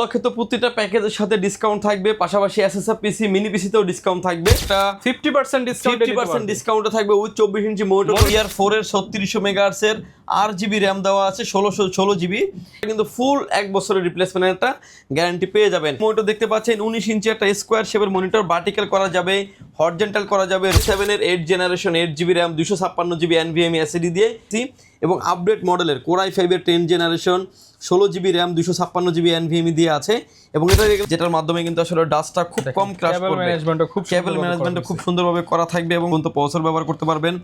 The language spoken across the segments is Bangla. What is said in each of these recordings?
উপলক্ষে তো প্রতিটা প্যাকেজের সাথে ডিসকাউন্ট থাকবে, পাশাপাশি এসএসএফ পিসি মিনি পিসিতেও ডিসকাউন্ট থাকবে। একটা 50% ডিসকাউন্টে থাকবে উইথ 24 ইঞ্চি মনিটর ইয়ার 4 এর 3600 মেগাহার্টজের 8GB র্যাম দেওয়া আছে, 16GB কিন্তু ফুল 1 বছরের রিপ্লেসমেন্ট একটা গ্যারান্টি পেয়ে যাবেন। মনিটর দেখতে পাচ্ছেন 19 ইঞ্চি একটা স্কোয়ার শেপের মনিটর, ভার্টিক্যাল করা যাবে, হরিজন্টাল করা যাবে। 7 এর 8 generation 8GB RAM 256GB NVMe SSD দিয়ে এবং আপডেট মডেলের Core i5 এর 10 generation 16GB RAM 256GB NVMe দিয়ে আছে এবং এটা যেটার মাধ্যমে কিন্তু আসলে ডাস্টটা খুব কম ক্র্যাশ করবে। কেবল ম্যানেজমেন্টও খুব সুন্দরভাবে করা থাকবে এবং তো প্রসেসর ব্যবহার করতে পারবেন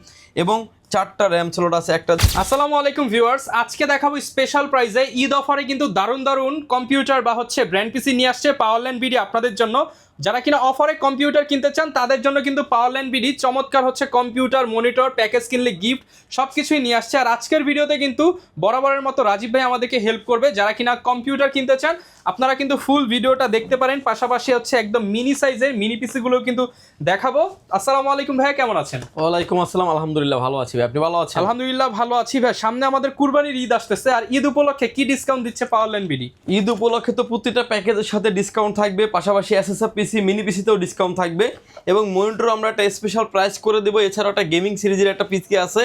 এবং 4টা র্যাম স্লট আছে একটা। আসসালামু আলাইকুম ভিউয়ার্স, আজকে দেখাবো স্পেশাল প্রাইসে ঈদ অফারে কিন্তু দারুণ কম্পিউটার বা হচ্ছে ব্র্যান্ড পিসি নিয়ে আসছে পাওয়ারল্যান্ড বিডি আপনাদের জন্য। যারা কিনা অফারে কম্পিউটার কিনতে চান তাদের জন্য কিন্তু পাওয়ারল্যান্ড বিডি চমৎকার হচ্ছে কম্পিউটার, মনিটর, প্যাকেজ কিনলে গিফট সবকিছুই নিয়ে আসছে। আর আজকের ভিডিওতে কিন্তু বরাবরের মতো রাজীব ভাই আমাদেরকে হেল্প করবে। যারা কিনা কম্পিউটার কিনতে চান আপনারা কিন্তু ফুল ভিডিওটা দেখতে পারেন, পাশাপাশি হচ্ছে একদম মিনি সাইজের মিনি পিসিগুলো কিন্তু দেখাবো। আসসালামু আলাইকুম ভাই, কেমন আছেন? ওয়ালাইকুম আসসালাম, আলহামদুলিল্লাহ ভালো আছি ভাই, আপনি ভালো আছেন? আলহামদুলিল্লাহ ভালো আছি ভাই। সামনে আমাদের কুরবানির ঈদ আসতেছে, আর ঈদ উপলক্ষে কি ডিসকাউন্ট দিচ্ছে পাওয়ারল্যান্ড বিডি? ঈদ উপলক্ষে তো প্রতিটা প্যাকেজের সাথে ডিসকাউন্ট থাকবে, পাশাপাশি এসএসএফ পিসি মিনি পিসিতেও ডিসকাউন্ট থাকবে এবং মনিটর আমরা একটা স্পেশাল প্রাইস করে দেবো। এছাড়াও একটা গেমিং সিরিজের একটা পিসি আছে,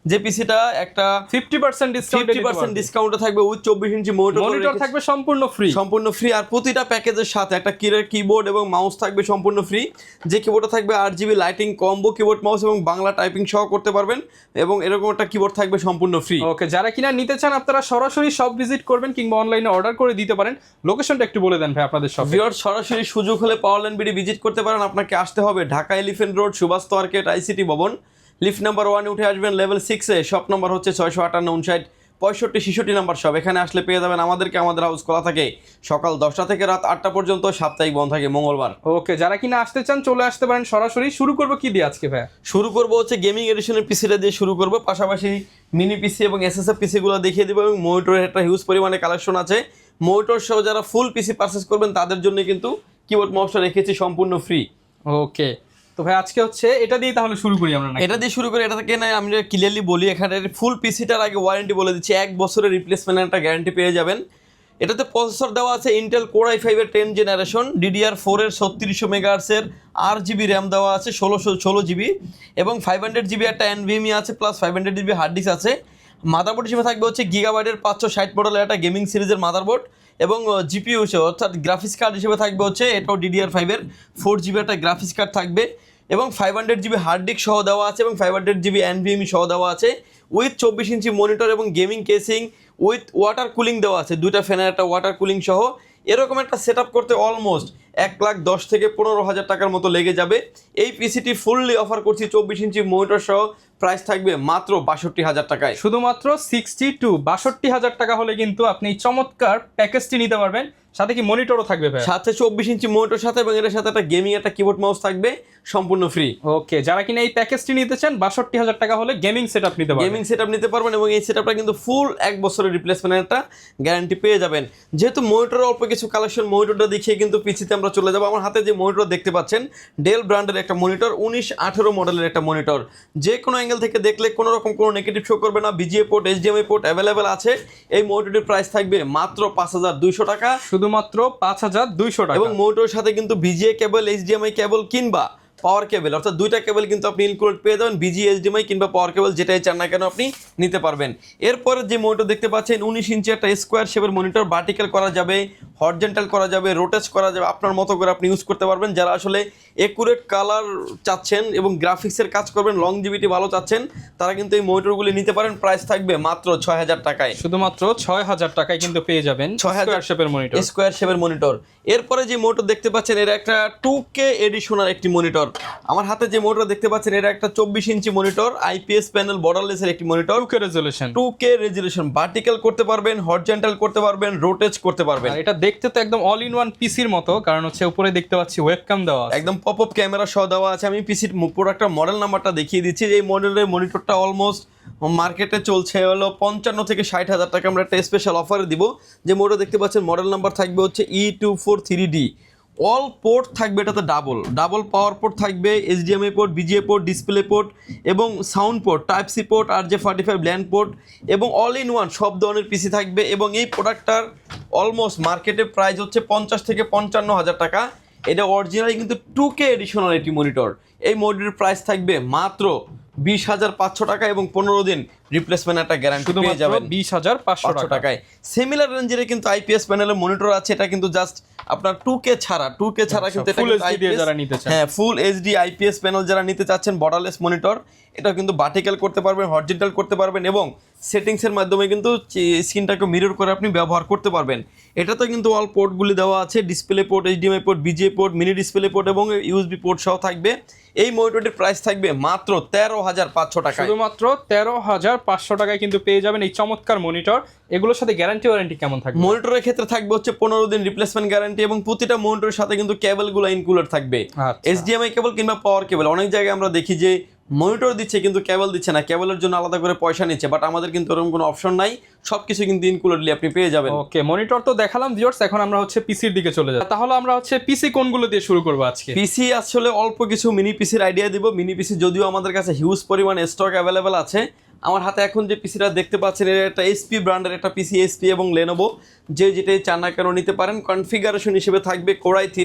যে পিসিটা একটা 50% ডিসকাউন্টে থাকবে উইথ 24 ইঞ্চি মনিটর থাকবে সম্পূর্ণ ফ্রি। আর প্রতিটা প্যাকেজের সাথে একটা কিবোর্ড এবং মাউস থাকবে সম্পূর্ণ ফ্রি। যে কিবোর্ডটা থাকবে 8GB lighting combo keyboard mouse এবং বাংলা টাইপিং সহ করতে পারবেন এবং এরকম একটা কিবোর্ড থাকবে সম্পূর্ণ ফ্রি। ওকে, যারা কিনা নিতে চান আপনারা সরাসরি শপ ভিজিট করবেন কিংবা অনলাইনে অর্ডার করে দিতে পারেন। লোকেশনটা একটু বলে দেন ভাই আপনাদের শপ। ভিউয়ার্স, সরাসরি সুযোগ হলে পাওয়ারল্যান্ড বিডি ভিজিট করতে পারেন। আপনাকে আসতে হবে Dhaka Elephant Road, Subhash Market, ICT ভবন, লিফট নাম্বার 1 উঠে আসবেন লেভেল 6 এ। শপ নাম্বার হচ্ছে 658 59 65 66 নাম্বার শপ। এখানে আসলে পেয়ে যাবেন আমাদেরকে। আমাদের হাউস খোলা থাকে সকাল 10টা থেকে রাত 8টা পর্যন্ত, সাপ্তাহিক বন্ধ থাকে মঙ্গলবার। ওকে, যারা কিনা আসতে চান চলে আসতে পারেন সরাসরি। শুরু করবো কি দিয়ে আজকে ভাই? শুরু করবো হচ্ছে গেমিং এডিশনের পিসিটা দিয়ে শুরু করবো, পাশাপাশি মিনি পিসি এবং এসএসএফ পিসিগুলো দেখিয়ে দেবো এবং মনিটরের একটা হিউজ পরিমাণে কালেকশন আছে। মনিটর সহ যারা ফুল পিসি পারচেস করবেন তাদের জন্য কিন্তু কিবোর্ড মাউসটা রেখেছি সম্পূর্ণ ফ্রি। ওকে, তো ভাই আজকে হচ্ছে এটা দিয়ে তাহলে শুরু করি আমরা। এটা দিয়ে শুরু করি। এটা থেকে না আমি ক্লিয়ারলি বলি, এখানে ফুল পিসিটার আগে ওয়ারেন্টি বলে দিচ্ছি, 1 বছরের রিপ্লেসমেন্ট একটা গ্যারান্টি পেয়ে যাবেন। এটাতে প্রসেসর দেওয়া আছে ইন্টেল Core i5 এর 10 জেনারেশন DDR4 এর 3600 মেগাহার্টজের 8GB র্যাম দেওয়া আছে, 16GB এবং 500GB একটা NVMe আছে, প্লাস 500GB হার্ড ডিস্ক আছে। মাদারবোর্ড হিসেবে থাকবে হচ্ছে গিগাবাইটের 560 মডেলের একটা গেমিং সিরিজের মাদারবোর্ড এবং জিপিইউ হিসেবে অর্থাৎ গ্রাফিক্স কার্ড হিসেবে থাকবে হচ্ছে এটাও DDR5 এর 4GB একটা গ্রাফিক্স কার্ড থাকবে এবং 500GB হার্ড ডিস্ক সহ দেওয়া আছে এবং 500GB NVMe সহ দেওয়া আছে উইথ 24 ইঞ্চি মনিটর এবং gaming casing with water cooling দেওয়া আছে, 2টা ফ্যানের একটা ওয়াটার কুলিং সহ। এরকম একটা সেট আপ করতে অলমোস্ট 1,10,000 থেকে 15,000 টাকার মতো লেগে যাবে। এই পিসিটি ফুললি অফার করছি 24 ইঞ্চি মনিটর সহ, প্রাইস থাকবে মাত্র 62,000 টাকায়। শুধুমাত্র 62,000 টাকা হলে কিন্তু আপনি চমৎকার প্যাকেজটি নিতে পারবেন। সাথে কি মনিটরও থাকবে ভাই? সাথে 24 ইঞ্চি মনিটর সাথে এবং এর সাথে একটা গেমিং একটা কিবোর্ড মাউস থাকবে সম্পূর্ণ ফ্রি। ওকে, যারা কিনা এই প্যাকেজটি নিতে চান 62,000 টাকা হলে গেমিং সেটআপ নিতে পারবেন এবং এই সেটআপটা কিন্তু ফুল 1 বছরের রিপ্লেসমেন্ট একটা গ্যারান্টি পেয়ে যাবেন। যেহেতু মনিটর অল্প কিছু কালেকশন, মনিটরটা দেখিয়ে কিন্তু পিসিতে আমরা চলে যাবো। আমার হাতে যে মনিটর দেখতে পাচ্ছেন ডেল ব্র্যান্ডের একটা মনিটর, 1918 মডেলের একটা মনিটর। যে কোনো অ্যাঙ্গেল থেকে দেখলে কোনো রকম কোনো নেগেটিভ শো করবে না। VGA port, HDMI port available আছে। এই মনিটরের প্রাইস থাকবে মাত্র 5,200 টাকা, শুধুমাত্র 5,200 টাকা এবং মনিটরের সাথে কিন্তু বিজিএ কেবল, HDMI কেবল কিংবা পাওয়ার কেবল, অর্থাৎ 2টা কেবল কিন্তু আপনি ইনক্লুড পেয়ে যাবেন। বিজিএ, HDMI কিংবা পাওয়ার কেবল যেটাই চান না কেন আপনি নিতে পারবেন। এরপরে যে মনিটর দেখতে পাচ্ছেন 19 ইঞ্চি একটা স্কোয়ার শেপের মনিটর, ভার্টিক্যাল করা যাবে, হরিজন্টাল করা যাবে, রোটেট করা যাবে, আপনার মতো করে আপনি ইউজ করতে পারবেন। যারা আসলে একুরেট কালার চাচ্ছেন এবং গ্রাফিক্সের কাজ করবেন, লংজিভিটি ভালো চাচ্ছেন, তারা কিন্তু এই মনিটরগুলি নিতে পারেন। প্রাইস থাকবে মাত্র 6,000 টাকায়। শুধুমাত্র 6,000 টাকায় কিন্তু পেয়ে যাবেন 6,000 স্কোয়ার শেপের মনিটর। এরপরে যে মনিটর দেখতে পাচ্ছেন এর একটা 2K এডিশনাল একটি মনিটর। আমার হাতে যে মনিটর দেখতে পাচ্ছেন এটা একটা 24 ইঞ্চি মনিটর, IPS প্যানেল বর্ডারলেসের একটি মনিটর, 2K রেজোলিউশন। ভার্টিক্যাল করতে পারবেন, হরিজন্টাল করতে পারবেন, রোটেট করতে পারবেন। এটা দেখতে তো একদম অল ইন ওয়ান পিসির মতো, কারণ হচ্ছে উপরে দেখতে পাচ্ছি ওয়েবক্যাম দেওয়া আছে, একদম পপ আপ ক্যামেরা সহ দেওয়া আছে। আমি পিসির প্রোডাক্টের মডেল নাম্বারটা দেখিয়ে দিচ্ছি। এই মডেলের মনিটরটা অলমোস্ট মার্কেটে চলছে হলো 55 থেকে 60,000 টাকা। আমরা একটা স্পেশাল অফারে দিব। যে মডেল দেখতে পাচ্ছেন মডেল নাম্বার থাকবে হচ্ছে E243D অল পোর্ট থাকবে, এটাতে ডাবল পাওয়ার পোর্ট থাকবে, HDMI port, VGA port, display port এবং sound port, type C port, RJ45 land port এবং অল ইন ওয়ান সব ধরনের পিসি থাকবে। এবং এই প্রোডাক্টটার অলমোস্ট মার্কেটে প্রাইস হচ্ছে 50 থেকে 55 হাজার টাকা। এটা অরিজিনালি কিন্তু 2K এডিশনাল এটি মনিটর। এই মনিটরের প্রাইস থাকবে মাত্র 20,500 টাকা এবং 15 দিন রিপ্লেসমেন্ট একটা গ্যারান্টি পেয়ে যাবেন 20,500 টাকায়। সিমিলার রেঞ্জের কিন্তু আইপিএস প্যানেলের মনিটর আছে, এটা কিন্তু জাস্ট আপনার 2K ছাড়া কিন্তু এটা ফুল কিন্তু এইচডি যারা নিতে চান, হ্যাঁ ফুল এইচডি আইপিএস প্যানেল যারা নিতে চাচ্ছেন বর্ডারলেস মনিটর, এটা কিন্তু ভার্টিক্যাল করতে পারবেন, হরিজন্টাল করতে পারবেন এবং সেটিংসের মাধ্যমে কিন্তু স্ক্রিনটাকে মিরর করে আপনি ব্যবহার করতে পারবেন। এটাতে কিন্তু অল পোর্টগুলি দেওয়া আছে, display port, HDMI port, VGA port, mini display port এবং ইউএসবি পোর্ট সহ থাকবে। এই মনিটরটির প্রাইস থাকবে মাত্র 13,500 টাকা, শুধুমাত্র 13,500 টাকায় কিন্তু পেয়ে যাবেন এই চমৎকার মনিটর। এগুলোর সাথে গ্যারান্টি ওয়ারেন্টি কেমন থাকবে? মনিটরের ক্ষেত্রে থাকবে হচ্ছে 15 দিন রিপ্লেসমেন্ট গ্যারান্টি এবং প্রতিটা মনিটরের সাথে কিন্তু কেবলগুলো ইনক্লুডেড থাকবে, এইচডিএমআই কেবল কিংবা পাওয়ার কেবল। অনেক জায়গায় আমরা দেখি যে মনিটর দিচ্ছে কিন্তু কেবল দিচ্ছে না, কেবলের জন্য আলাদা করে পয়সা নিচ্ছে, বাট আমাদের কিন্তু এরকম কোনো অপশন নাই, সবকিছু কিন্তু ইনক্লুডেডলি আপনি পেয়ে যাবেন। ওকে, মনিটর তো দেখালাম ভিউয়ার্স, এখন আমরা হচ্ছে পিসির দিকে চলে যাই। তাহলে আমরা হচ্ছে পিসি কোনগুলো দিয়ে শুরু করব আজকে? পিসি আসলে অল্প কিছু মিনি পিসির আইডিয়া দিব। মিনি পিসি যদিও আমাদের কাছে হিউজ পরিমাণে স্টক অ্যাভেলেবেল আছে। আমার হাতে এখন যে পিসিটা দেখতে পাচ্ছেন এটা একটা এইচপি ব্র্যান্ডের একটা পিসি, এইচপি এবং লেনোভো, যেটাই চান না কেন নিতে পারেন। কনফিগারেশন হিসেবে থাকবে Core i3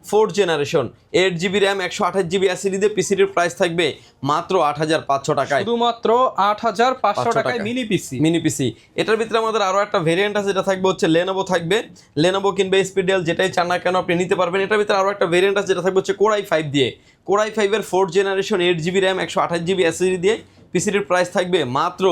4th generation, 8GB RAM, 128GB SSD দিয়ে। পিসিটির প্রাইস থাকবে মাত্র 8,500 টাকায়, শুধুমাত্র 8,500 টাকায় মিনি পিসি। এটার ভিতরে আমাদের আরো একটা ভেরিয়েন্ট আছে, যেটা থাকবে হচ্ছে লেনোভো থাকবে, লেনোভো কিংবা এইচপি ডেল যেটাই চান না কেন আপনি নিতে পারবেন। এটার ভিতরে আরো একটা ভেরিয়েন্ট আছে যেটা থাকবে হচ্ছে Core i5 দিয়ে, Core i5 এর 4th generation, 8GB RAM, 128GB SSD দিয়ে। পিসিটির প্রাইস থাকবে মাত্র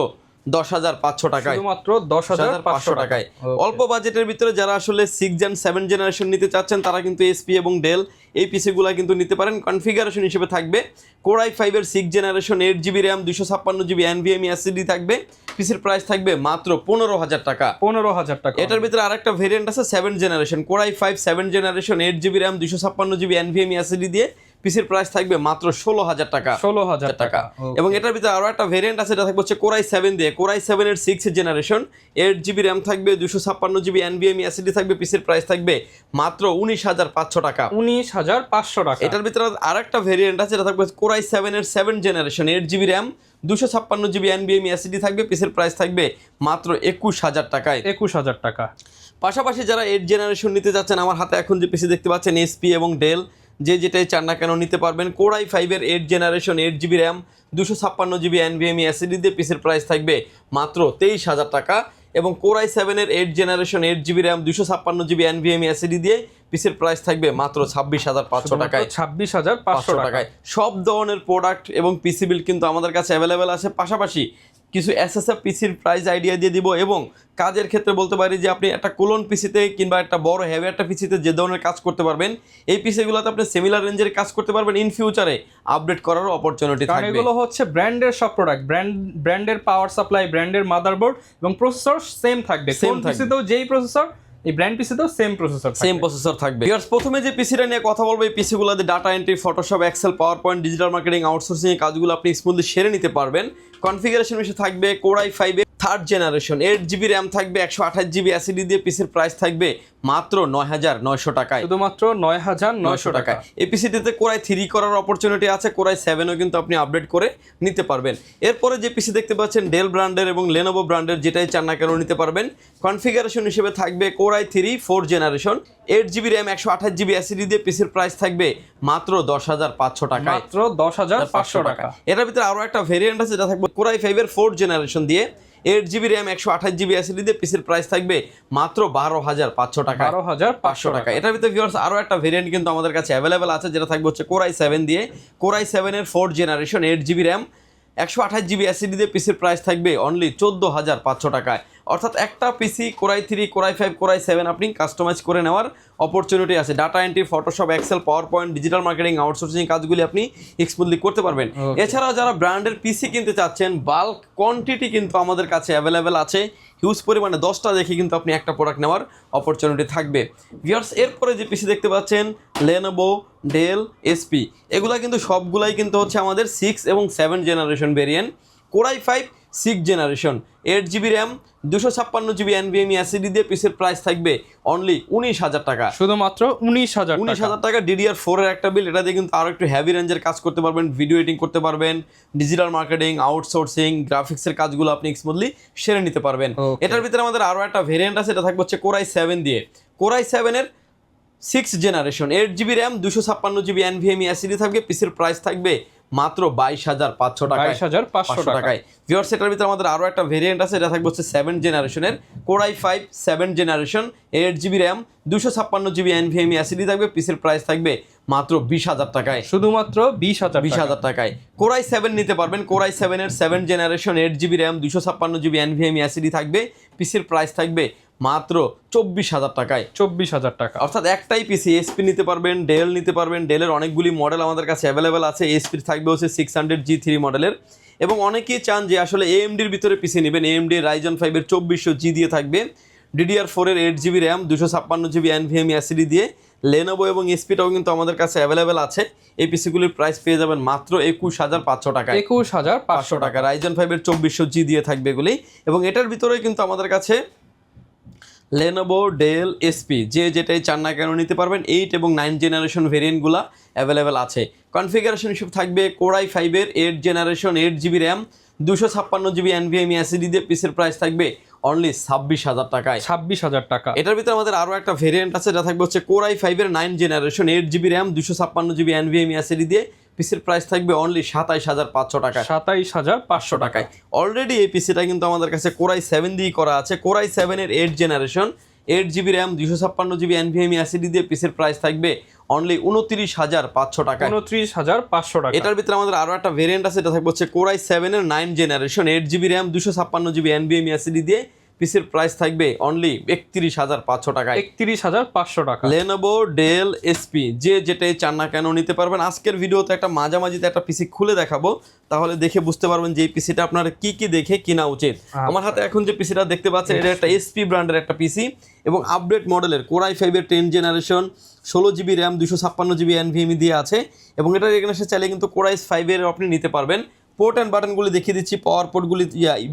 10,500 টাকায়, শুধুমাত্র 10,500 টাকায়। অল্প বাজেটের ভিতরে যারা আসলে 6 জেন 7 জেনারেশন নিতে চাচ্ছেন তারা কিন্তু এসপি এবং ডেল এই পিসিগুলো কিন্তু নিতে পারেন। কনফিগারেশন হিসেবে থাকবে Core i5 এর 6th generation, 8GB RAM, 256GB NVMe SSD থাকবে। পিসির প্রাইস থাকবে মাত্র 15,000 টাকা, 15,000 টাকা। এটার ভিতরে আরেকটা ভেরিয়েন্ট আছে 7 generation, Core i5 7 generation, 8GB RAM, 256GB NVMe SSD দিয়ে। পিসির প্রাইস থাকবে মাত্র 16,000 টাকা, 16,000 টাকা। এবং এটার ভিতরে আরো একটা ভেরিয়েন্ট আছে যেটা থাকবে হচ্ছে Core i7 দিয়ে, Core i7 এর 6th জেনারেশন, 8GB র্যাম থাকবে, 256GB NVMe SSD থাকবে। পিসির প্রাইস থাকবে মাত্র 19,500 টাকা, 19,500 টাকা। এটার ভিতরে আরেকটা ভেরিয়েন্ট আছে যেটা থাকবে Core i7 এর 7 generation, 8GB RAM, 256GB NVMe SSD থাকবে। পিসির প্রাইস থাকবে মাত্র 21,000 টাকায়, 21,000 টাকা। পাশাপাশি যারা 8 জেনারেশন নিতে যাচ্ছেন, আমার হাতে এখন যে পিসি দেখতে পাচ্ছেন এসপি এবং ডেল, যেটাই চান না কেন নিতে পারবেন। Core i5 এর 8 generation, 8GB RAM, 256GB NVMe SSD দিয়ে। পিসির প্রাইস থাকবে মাত্র 23,000 টাকা এবং Core i7 এর 8 generation, 8GB RAM, 256GB NVMe SSD দিয়ে। পিসির প্রাইস থাকবে মাত্র 26,500 টাকায়, 26,500 টাকায়। সব ধরনের প্রোডাক্ট এবং পিসি বিল কিন্তু আমাদের কাছে অ্যাভেলেবেল আছে। পাশাপাশি কিছু এসএসএফ পিসির প্রাইস আইডিয়া দিয়ে দিব এবং কাজের ক্ষেত্রে বলতে পারি যে আপনি একটা কোলন পিসিতে কিংবা একটা বড় হেভি একটা পিসিতে যে ধরনের কাজ করতে পারবেন, এই পিসিগুলোতে আপনি সিমিলার রেঞ্জের কাজ করতে পারবেন। ইন ফিউচারে আপডেট করারও অপরচুনিটি থাকবে। এগুলো হচ্ছে ব্র্যান্ডের সব প্রোডাক্ট, ব্র্যান্ডের পাওয়ার সাপ্লাই, ব্র্যান্ডের মাদারবোর্ড এবং প্রসেসর সেম থাকবে। কোন পিসিতেও যেই প্রসেসর, এই ব্র্যান্ড পিসিতেও সেম প্রসেসর থাকবে। ভিউয়ার্স, প্রথমে যে পিসিটা নিয়ে কথা বলবো, এই পিসিগুলোতে data entry, Photoshop, Excel, PowerPoint, digital marketing, outsourcing এর কাজগুলো আপনি স্মুথলি সেরে নিতে পারবেন। কনফিগারেশন বিষয়ে থাকবে Core i5 এর 3rd জেনারেশন, 8GB র্যাম থাকবে, 128GB SSD দিয়ে। পিসির প্রাইস থাকবে মাত্র 9,900 টাকায়, শুধুমাত্র 9,900 টাকা। এই পিসিটিতে Core i3 করার অপরচুনিটি আছে, Core i7ও কিন্তু আপনি আপডেট করে নিতে পারবেন। এরপরে যে পিসি দেখতে পাচ্ছেন ডেল ব্র্যান্ডের এবং লেনোভো ব্র্যান্ডের, যেটাই চান না কেন নিতে পারবেন। কনফিগারেশন হিসেবে থাকবে Core i3 4th generation, 8GB RAM, 128GB SSD দিয়ে। পিসির প্রাইস থাকবে মাত্র 10,500 টাকা, মাত্র 10,500 টাকা। এটার ভিতরে আরো একটা ভেরিয়েন্ট আছে যেটা থাকবে Core i5 এর 4th জেনারেশন দিয়ে, 8GB র্যাম, 128GB SSD দিয়ে। পিসির প্রাইস থাকবে মাত্র 12,500 টাকা, 12,500 টাকা। এটার ভিতরে ভিউয়ার্স আরো একটা ভেরিয়েন্ট কিন্তু আমাদের কাছে অ্যাভেলেবেল আছে যেটা থাকবে হচ্ছে Core i7 দিয়ে, Core i7 এর 4th generation, 8GB RAM, 128GB SSD দিয়ে। পিসির প্রাইস থাকবে অনলি 14,500 টাকায়। অর্থাৎ একটা পিসি Core i3, Core i5, Core i7 আপনি কাস্টমাইজ করে নেওয়ার অপরচুনিটি আছে। Data entry, Photoshop, Excel, PowerPoint, digital marketing, outsourcing কাজগুলি আপনি স্মুথলি করতে পারবেন। এছাড়াও যারা ব্র্যান্ডের পিসি কিনতে চাচ্ছেন, বাল্ক কোয়ান্টিটি কিন্তু আমাদের কাছে অ্যাভেলেবেল আছে, হিউজ পরিমাণে 10টা দেখে কিন্তু আপনি একটা প্রোডাক্ট নেওয়ার অপরচুনিটি থাকবে। ভিউয়ার্স, এরপরে যে পিসি দেখতে পাচ্ছেন লেনোভো, ডেল, এসপি, এগুলা কিন্তু সবগুলাই কিন্তু হচ্ছে আমাদের 6 এবং 7 generation variant. Core i5 6 generation 8 GB RAM 256 GB NVMe SSD দিয়ে পিসের প্রাইস থাকবে অনলি 19,000 টাকা। শুধুমাত্র 19,000 19,000 টাকা DDR4 এর একটা বিল। এটা দিয়ে কিন্তু আরো একটু হেভি রেঞ্জের কাজ করতে পারবেন, ভিডিও এডিটিং করতে পারবেন, ডিজিটাল মার্কেটিং, আউটসোর্সিং, গ্রাফিক্সের কাজগুলো আপনি স্মুথলি সেরে নিতে পারবেন। এটার ভিতরে আমাদের আরো একটা ভেরিয়েন্ট আছে, এটা থাকবে হচ্ছে Core i7 দিয়ে। Core i7 এর 6 generation 8 GB RAM 256 GB NVMe SSD থাকবে, পিসের প্রাইস থাকবে মাত্র 22,500 টাকায়। 22,500 টাকায়। ভিউয়ার্স এটার ভিতরে আমাদের আরো একটা ভেরিয়েন্ট আছে, এটা থাকবে হচ্ছে 7 জেনারেশনের Core i5 7 generation 8 GB RAM 256 GB NVMe SSD থাকবে, পিসের প্রাইস থাকবে মাত্র 20,000 টাকায়। শুধুমাত্র 20,000 টাকায় Core i7 নিতে পারবেন। Core i7 এর 7 generation 8 GB RAM 256 GB NVMe SSD থাকবে, পিসির প্রাইস থাকবে মাত্র 24,000 টাকায়। 24,000 টাকা। অর্থাৎ একটাই পিসি, এসপি নিতে পারবেন, ডেল নিতে পারবেন। ডেলের অনেকগুলি মডেল আমাদের কাছে অ্যাভেলেবেল আছে। এসপি থাকবে হচ্ছে 600G3 মডেলের। এবং অনেকেই চান যে আসলে এএমডির ভিতরে পিসি নেবেন, এএমডি Ryzen 5 এর 2400G দিয়ে থাকবে, DDR4 এর 8 GB RAM 256 GB NVMe SSD দিয়ে। Lenovo এবং এসপিটাও কিন্তু আমাদের কাছে অ্যাভেলেবেল আছে। এই পিসিগুলির প্রাইস পেয়ে যাবেন মাত্র 21,500 টাকায়। 21,500 টাকা Ryzen 5 এর 2400G দিয়ে থাকবে এগুলি। এবং এটার ভিতরে কিন্তু আমাদের কাছে Lenovo, Dell, SP যে যেটাই চান না কেন নিতে পারবেন। 8 এবং 9 জেনারেশন ভেরিয়েন্টগুলো অ্যাভেলেবেল আছে। কনফিগারেশন হিসেবে থাকবে Core i5 এর 8 generation 8 GB RAM 256 GB NVMe SSD দিয়ে, পিসের প্রাইস থাকবে অনলি 26,000 টাকায়। 26,000 টাকা। এটার ভিতরে আমাদের আরো একটা ভেরিয়েন্ট আছে, যেটা থাকবে হচ্ছে Core i5 এর 9 generation 8 GB RAM 256 GB NVMe SSD দিয়ে, পিসির প্রাইস থাকবে অনলি 27,500 টাকায়। 27,500 টাকায়। অলরেডি এই পিসিটা কিন্তু আমাদের কাছে Core i7 দিয়ে করা আছে। Core i7 এর 8 generation 8 GB RAM 256 GB NVMe SSD দিয়ে, পিসির প্রাইস থাকবে অনলি 29,500 টাকায়। 29,500 টাকা। এটার ভিতরে আমাদের আরো একটা ভেরিয়েন্ট আছে, এটা থাকবে হচ্ছে Core i7 এর 9 generation 8 GB RAM 256 GB NVMe SSD দিয়ে, পিসির প্রাইস থাকবে অনলি 31,500 টাকায়। 31,500 টাকা। Lenovo, Dell, SP যে যেটাই চান না কেন নিতে পারবেন। আজকের ভিডিওতে একটা মাঝামাঝিতে একটা পিসি খুলে দেখাবো, তাহলে দেখে বুঝতে পারবেন যে এই পিসিটা আপনার কি কি দেখে কিনা উচিত। আমার হাতে এখন যে পিসিটা দেখতে পাচ্ছেন, এটা একটা SP ব্র্যান্ডের একটা পিসি এবং আপডেট মডেলের Core i5 এর 10 generation 16 GB RAM 256 GB NVMe দিয়ে আছে। এবং এটার এখানে সে চাইলে কিন্তু Core i5 এর আপনি নিতে পারবেন। পোর্ট অ্যান্ড বাটনগুলি দেখিয়ে দিচ্ছি। পাওয়ার পোর্টগুলি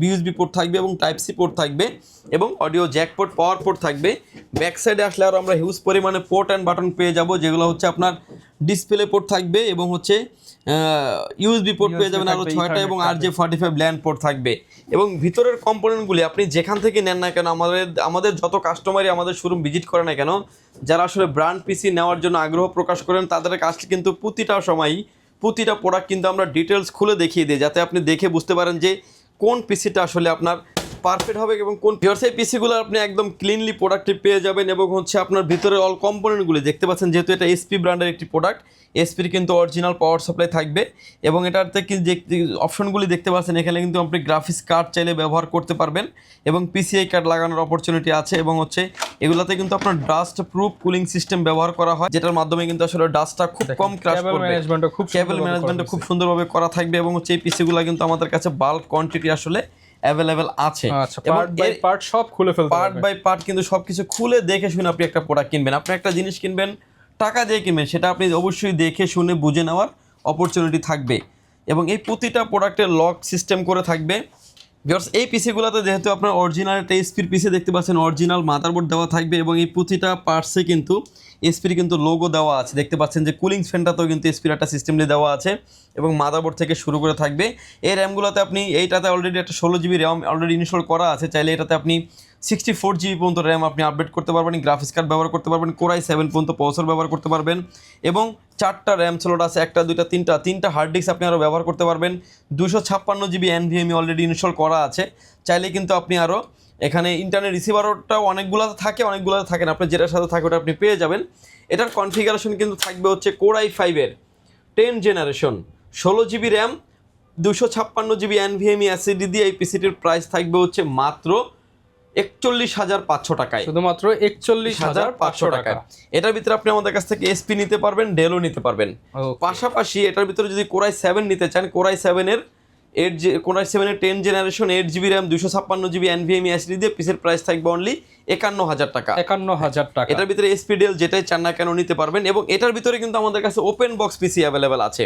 USB পোর্ট থাকবে এবং টাইপ সি পোর্ট থাকবে এবং অডিও জ্যাক পোর্ট, পাওয়ার পোর্ট থাকবে। ব্যাক সাইডে আসলে আরও আমরা হিউজ পরিমাণে পোর্ট অ্যান্ড বাটন পেয়ে যাব, যেগুলো হচ্ছে আপনার ডিসপ্লে পোর্ট থাকবে এবং হচ্ছে ইউএসবি পোর্ট পেয়ে যাবেন আরও 6টা এবং RJ45 ল্যান্ড পোর্ট থাকবে। এবং ভিতরের কম্পোনেন্টগুলি আপনি যেখান থেকে নেন না কেন, আমাদের যত কাস্টমারই আমাদের শোরুম ভিজিট করে না কেন, যারা আসলে ব্র্যান্ড পিসি নেওয়ার জন্য আগ্রহ প্রকাশ করেন, তাদের কাছে কিন্তু প্রতিটা সময়ই প্রতিটা প্রোডাক্ট কিন্তু আমরা ডিটেলস খুলে দেখিয়ে দিই, যাতে আপনি দেখে বুঝতে পারেন যে কোন পিসিটা আসলে আপনার পারফেক্ট হবে এবং কোন সেই পিসিগুলো আপনি একদম ক্লিনলি প্রোডাক্টটি পেয়ে যাবেন। এবং হচ্ছে আপনার ভিতরে অল কম্পোনেন্টগুলি দেখতে পাচ্ছেন, যেহেতু এটা এসপি ব্র্যান্ডের একটি প্রোডাক্ট, এসপির কিন্তু অরিজিনাল পাওয়ার সাপ্লাই থাকবে। এবং এটাতে যে অপশনগুলি দেখতে পাচ্ছেন, এখানে কিন্তু আপনি গ্রাফিক্স কার্ড চাইলে ব্যবহার করতে পারবেন এবং পিসিআই কার্ড লাগানোর অপরচুনিটি আছে। এবং হচ্ছে এগুলোতে কিন্তু আপনার ডাস্ট প্রুফ কুলিং সিস্টেম ব্যবহার করা হয়, যেটার মাধ্যমে কিন্তু আসলে ডাস্টটা খুব কম ক্র্যাশ করবে। কেবল ম্যানেজমেন্টও খুব সুন্দরভাবে করা থাকবে। এবং হচ্ছে এই পিসিগুলো কিন্তু আমাদের কাছে বাল্ক কোয়ান্টিটি আসলে অ্যাভেলেবেল আছে। পার্ট বাই পার্ট সব খুলে ফেলতে পার্ট বাই পার্ট কিন্তু সবকিছু খুলে দেখে শুনে আপনি একটা প্রোডাক্ট কিনবেন। আপনি একটা জিনিস কিনবেন, টাকা দিয়ে কিনবেন, সেটা আপনি অবশ্যই দেখে শুনে বুঝে নেওয়ার অপরচুনিটি থাকবে। এবং এই প্রতিটা প্রোডাক্টের লক সিস্টেম করে থাকবে। ভিউয়ার্স এই পিসিগুলোতে যেহেতু আপনার অরিজিনাল একটা এসপির পিসি দেখতে পাচ্ছেন, অরিজিনাল মাদারবোর্ড দেওয়া থাকবে এবং এই প্রতিটা পার্টসে কিন্তু এসপির কিন্তু লোগো দেওয়া আছে। দেখতে পাচ্ছেন যে কুলিং ফ্যানটাতেও কিন্তু এসপির একটা সিস্টেমলি দেওয়া আছে এবং মাদারবোর্ড থেকে শুরু করে থাকবে। এই র্যামগুলোতে আপনি এইটাতে অলরেডি একটা 16 GB র্যাম অলরেডি ইনস্টল করা আছে, চাইলে এটাতে আপনি 64 GB পর্যন্ত র্যাম আপনি আপডেট করতে পারবেন, গ্রাফিক্স কার্ড ব্যবহার করতে পারবেন, Core i7 পর্যন্ত প্রসেসর ব্যবহার করতে পারবেন এবং 4টা র্যাম স্লট আছে, 1টা 2টা 3টা হার্ড ডিস্ক আপনি আরও ব্যবহার করতে পারবেন। 256 GB NVMe অলরেডি ইনস্টল করা আছে, চাইলে কিন্তু আপনি আরও এখানে ইন্টারনেট রিসিভারটাও অনেকগুলোতে থাকে না, আপনার যেটার সাথে থাকে ওটা আপনি পেয়ে যাবেন। এটার কনফিগারেশন কিন্তু থাকবে হচ্ছে Core i5 এর 10 generation 16 GB RAM 256 GB NVMe SSD দিয়ে। এই পিসিটির প্রাইস থাকবে হচ্ছে মাত্র 41,500 টাকায়। শুধুমাত্র 41,500 টাকা। এটার ভিতরে আপনি আমাদের কাছ থেকে এসপি নিতে পারবেন, ডেলও নিতে পারবেন। পাশাপাশি এটার ভিতরে যদি Core i7 নিতে চান, Core i7 এর 10 generation 8 GB RAM 256 GB NVMe SSD দিয়ে, পিসের প্রাইস থাকবে অনলি 51,000 টাকা। 51,000 টাকা। এটার ভিতরে এসপি ডেল যেটাই চান না কেন নিতে পারবেন। এবং এটার ভিতরে কিন্তু আমাদের কাছে ওপেন বক্স পিসি অ্যাভেলেবেল আছে।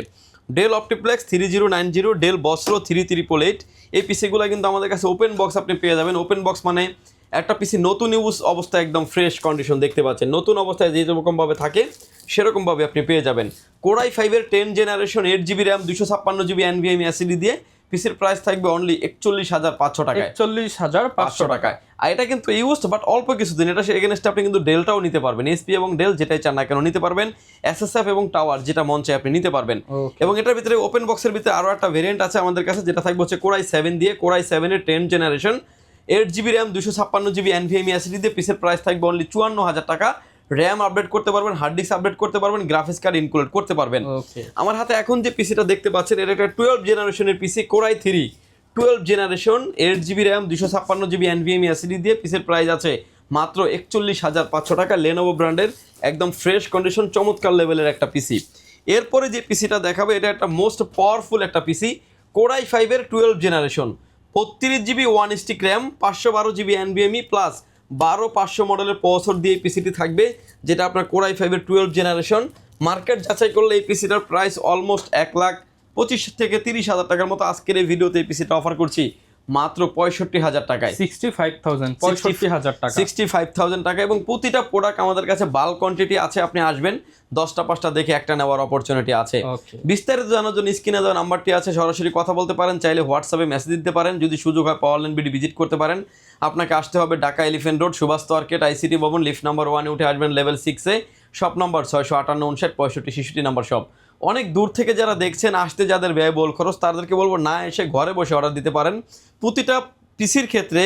ডেল অপটিপ্লেক্স 3090, ডেল বসরো 3388, এই পিসিগুলো কিন্তু আমাদের কাছে ওপেন বক্স আপনি পেয়ে যাবেন। ওপেন বক্স মানে একটা পিসি নতুন ইউজ অবস্থায় একদম ফ্রেশ কন্ডিশন দেখতে পাচ্ছেন, নতুন অবস্থায় যে যেরকমভাবে থাকে সেরকমভাবে আপনি পেয়ে যাবেন। Core i5-এর 10 generation 8GB RAM 256GB NVMe SSD দিয়ে পিসির প্রাইস থাকবে অনলি 41,500 টাকায়। 41,500 টাকায়। আর এটা কিন্তু ইউজড বাট অল্প কিছুদিন, এটা এগেনস্টে আপনি কিন্তু ডেলটাও নিতে পারবেন, এসপি এবং ডেল যেটাই চান না কেন নিতে পারবেন, এসএসএফ এবং টাওয়ার যেটা মন চায় আপনি নিতে পারবেন। Okay. এবং এটার ভিতরে ওপেন বক্সের ভিতরে আরও একটা ভেরিয়েন্ট আছে আমাদের কাছে, যেটা থাকবে হচ্ছে Core i7 দিয়ে, Core i7-এর 10 generation 8GB RAM 256GB NVMe SSD দিয়ে পিসের প্রাইস থাকবে অনলি 54,000 টাকা। র্যাম আপডেট করতে পারবেন, হার্ড ডিস্ক আপডেট করতে পারবেন, গ্রাফিক্স কার্ড ইনক্লুড করতে পারবেন। Okay. আমার হাতে এখন যে পিসিটা দেখতে পাচ্ছেন এটা একটা 12 জেনারেশনের পিসি, Core i3 12 generation 8GB RAM 256GB NVMe SSD দিয়ে পিসের প্রাইস আছে মাত্র 41,500 টাকা। Lenovo ব্র্যান্ডের একদম ফ্রেশ কন্ডিশন চমৎকার লেভেলের একটা পিসি। এরপরে যে পিসিটা দেখাবে এটা একটা মোস্ট পাওয়ারফুল একটা পিসি, Core i5-এর 12 generation 32GB 1 stick RAM 512GB NVMe plus 12500 মডেলের প্রসেসর দিয়ে এই পিসিটি থাকবে, যেটা আপনার Core i5-এর 12 জেনারেশন। মার্কেট যাচাই করলে এই পিসিটার প্রাইস অলমোস্ট 1,25,000 থেকে 30,000 টাকার মতো। আজকের এই ভিডিওতে এই পিসিটা অফার করছি মাত্র 65,000 টাকায়। 65,000 টাকা 65,000 টাকা। এবং প্রতিটা প্রোডাক্ট আমাদের কাছে বাল্ক কোয়ান্টিটি আছে, আপনি আসবেন 10টা 5টা দেখে একটা নেওয়ার অপরচুনিটি আছে। Okay. বিস্তারিত জানার জন্য স্ক্রিনে দেওয়া নাম্বারটি আছে, সরাসরি কথা বলতে পারেন, চাইলে হোয়াটসঅ্যাপে মেসেজ দিতে পারেন। যদি সুযোগ হয় পাওয়ারল্যান্ড বিডি ভিজিট করতে পারেন। আপনাকে আসতে হবে Dhaka Elephant Road, Subhash Market, ICT ভবন, লিফট নাম্বার 1-এ উঠে আসবেন লেভেল 6-এ, শপ নাম্বার 658-59-65-66 অনেক দূর থেকে যারা দেখছেন, আসতে যাদের ব্যয়বহুল খরচ, তাদেরকে বলবো না এসে ঘরে বসে অর্ডার দিতে পারেন। প্রতিটা পিসির ক্ষেত্রে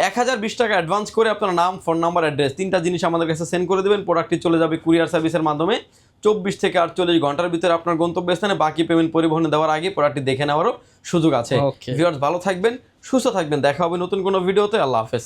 1020 টাকা অ্যাডভান্স করে আপনার নাম, ফোন নাম্বার, অ্যাড্রেস 3টা জিনিস আমাদের কাছে সেন্ড করে দেবেন। প্রোডাক্টটি চলে যাবে কুরিয়ার সার্ভিসের মাধ্যমে 24 থেকে 48 ঘন্টার ভিতরে আপনার গন্তব্যস্থানে। বাকি পেমেন্ট পরিবহনে দেওয়ার আগে প্রোডাক্টটি দেখে নেওয়ারও সুযোগ আছে। Okay. ভিউয়ার্স ভালো থাকবেন, সুস্থ থাকবেন, দেখা হবে নতুন কোনো ভিডিওতে। আল্লাহ হাফেজ।